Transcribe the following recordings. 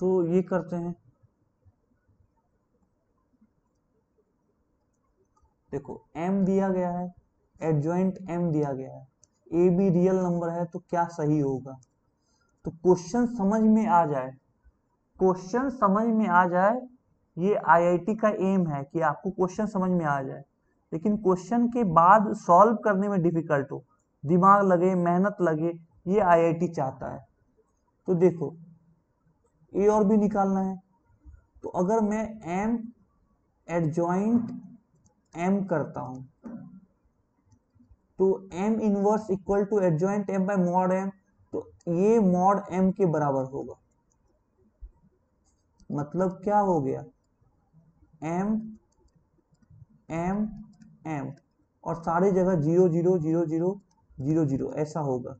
तो ये करते हैं, देखो m दिया गया है, एडजॉइंट m दिया गया है, a भी रियल नंबर है, तो क्या सही होगा? तो क्वेश्चन समझ में आ जाए, क्वेश्चन समझ में आ जाए, ये आईआईटी का एम है कि आपको क्वेश्चन समझ में आ जाए, लेकिन क्वेश्चन के बाद सॉल्व करने में डिफिकल्ट हो, दिमाग लगे, मेहनत लगे, ये आईआईटी चाहता है। तो देखो, ए और बी निकालना है, तो अगर मैं एम एडजॉइंट एम करता हूं, तो M inverse equal to adjoint M by mod M, तो ये मॉड एम के बराबर होगा। मतलब क्या हो गया, एम एम एम, और सारी जगह 0 0 0 0 0 0 ऐसा होगा।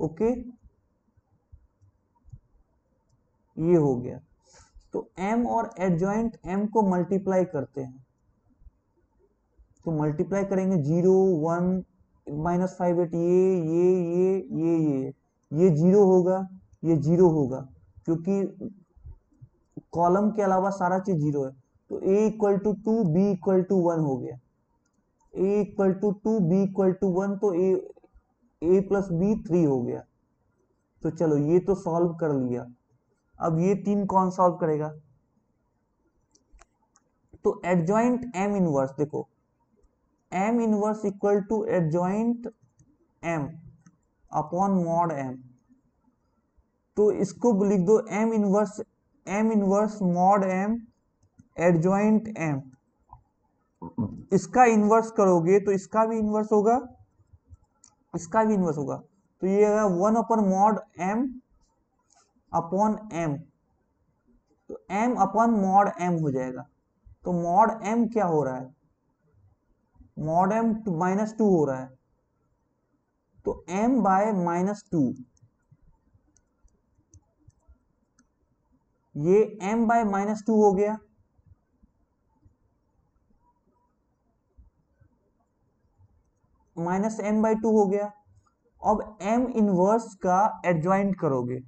ओके, ये हो गया। तो m और एडजॉइंट m को मल्टीप्लाई करते हैं, तो मल्टीप्लाई करेंगे 0 1 -5 8, ये 0 होगा, ये 0 होगा, क्योंकि कॉलम के अलावा सारा चीज 0 है। तो a equal to 2, b equal to 1 हो गया, a equal to 2, b equal to 1, तो a प्लस b 3 हो गया। तो चलो ये तो सॉल्व कर लिया, अब ये 3 कौन सॉल्व करेगा? तो एडजॉइंट m इनवर्स, देखो m inverse equal to adjoint m upon mod m, तो इसको लिख दो m inverse mod m adjoint m, इसका इनवर्स करोगे तो इसका भी इनवर्स होगा, इसका भी इनवर्स होगा, तो ये 1 अपन मॉड m अपॉन m, तो m अपन मॉड m हो जाएगा। तो मॉड m क्या हो रहा है, मॉड m -2 हो रहा है, तो m बाय -2, ये m बाय -2 हो गया, -m/2 हो गया। अब m इनवर्स का एडजॉइंट करोगे,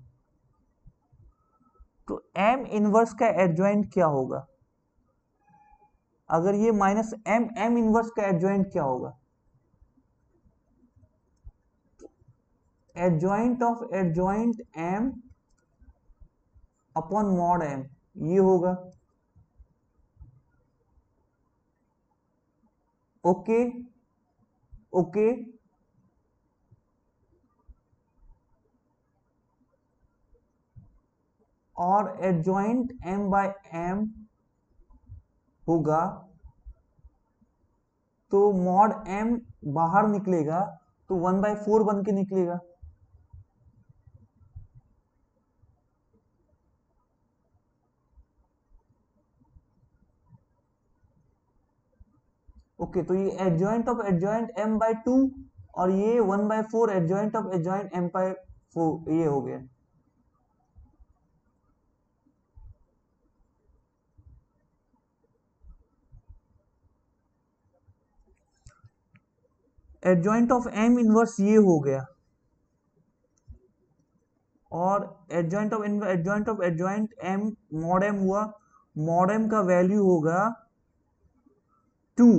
तो m इनवर्स का एडजॉइंट क्या होगा? अगर ये -m इनवर्स का एडजॉइंट क्या होगा? Adjoint of adjoint m upon mod m, ये होगा। ओके, ओके, और एडजॉइंट m बाय m होगा, तो मॉड m बाहर निकलेगा, तो 1/4 बन के निकलेगा। ओके, तो ये एडजॉइंट ऑफ एडजॉइंट m/2, और ये 1/4 एडजॉइंट ऑफ एडजॉइंट m/4, ये हो गया। एडजॉइंट ऑफ m इनवर्स ये हो गया, और adjoint of adjoint m mod m हुआ, मॉड m का वैल्यू होगा 2,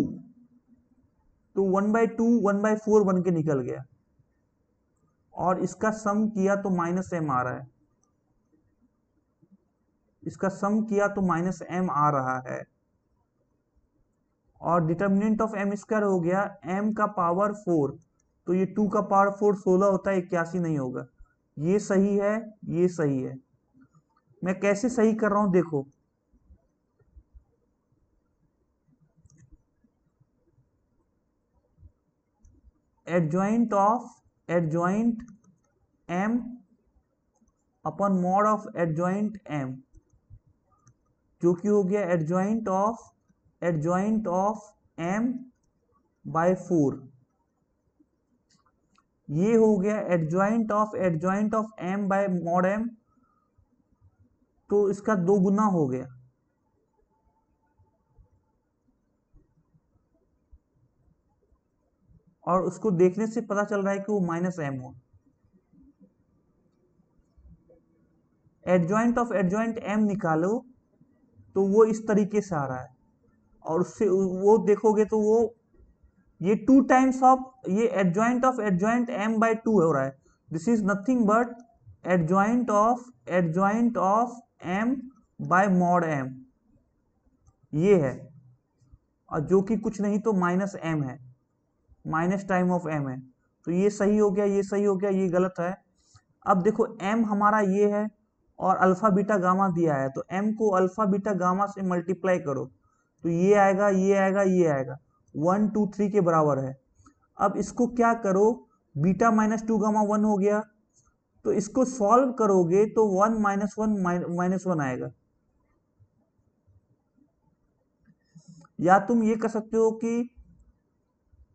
तो 1/2 1/4 बन के निकल गया, और इसका सम किया तो -m आ रहा है, इसका सम किया तो -m आ रहा है, और डिटर्मिनेंट ऑफ m स्क्वायर हो गया m का पावर 4, तो ये 2 का पावर 4 16 होता है, 81 नहीं होगा। ये सही है, ये सही है। मैं कैसे सही कर रहा हूं देखो, adjoint m upon mod of adjoint m, जो कि हो गया एडजॉइंट ऑफ m बाय 4, ये हो गया adjoint of m bye mod m, तो इसका 2 गुना हो गया, और उसको देखने से पता चल रहा है कि वो -m हो। एडजॉइंट ऑफ एडजॉइंट एम निकालो तो वो इस तरीके से आ रहा है, और उससे वो देखोगे तो वो ये 2 टाइम्स ऑफ ये adjoint of adjoint M by 2 हो रहा है। This is nothing but adjoint of M by mod M, ये है, और जो कि कुछ नहीं तो माइनस एम है, माइनस टाइम ऑफ एम है। तो ये सही हो गया, ये सही हो गया, ये गलत है। अब देखो एम हमारा ये है और अल्फा बीटा गामा दिया है, तो एम को अल्फा बीटा गामा से मल्टीप्लाई करो तो ये आएगा, ये आएगा, ये आएगा, 1 2 3 के बराबर है। अब इसको क्या करो, बीटा माइनस 2 गामा 1 हो गया, तो इसको सॉल्व करोगे तो 1 माइनस 1 माइनस 1 आएगा। या तुम ये कर सकते हो कि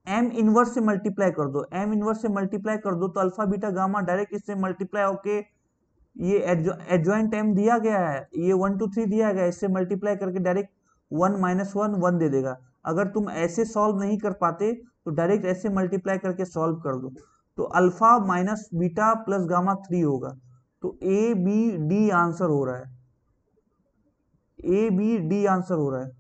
एम इनवर्स से मल्टीप्लाई कर दो, एम इनवर्स से मल्टीप्लाई कर दो तो अल्फा बीटा गामा डायरेक्ट इससे मल्टीप्लाई होके ये एडजॉइंट एम दिया गया है, ये 1 2 3 दिया गया है, इससे मल्टीप्लाई करके डायरेक्ट 1 माइनस 1 1 दे देगा। अगर तुम ऐसे सॉल्व नहीं कर पाते तो डायरेक्ट ऐसे मल्टीप्लाई करके सॉल्व कर दो, तो alpha minus beta plus gamma 3 होगा। तो ए बी डी आंसर हो रहा है, ए बी डी आंसर हो रहा है।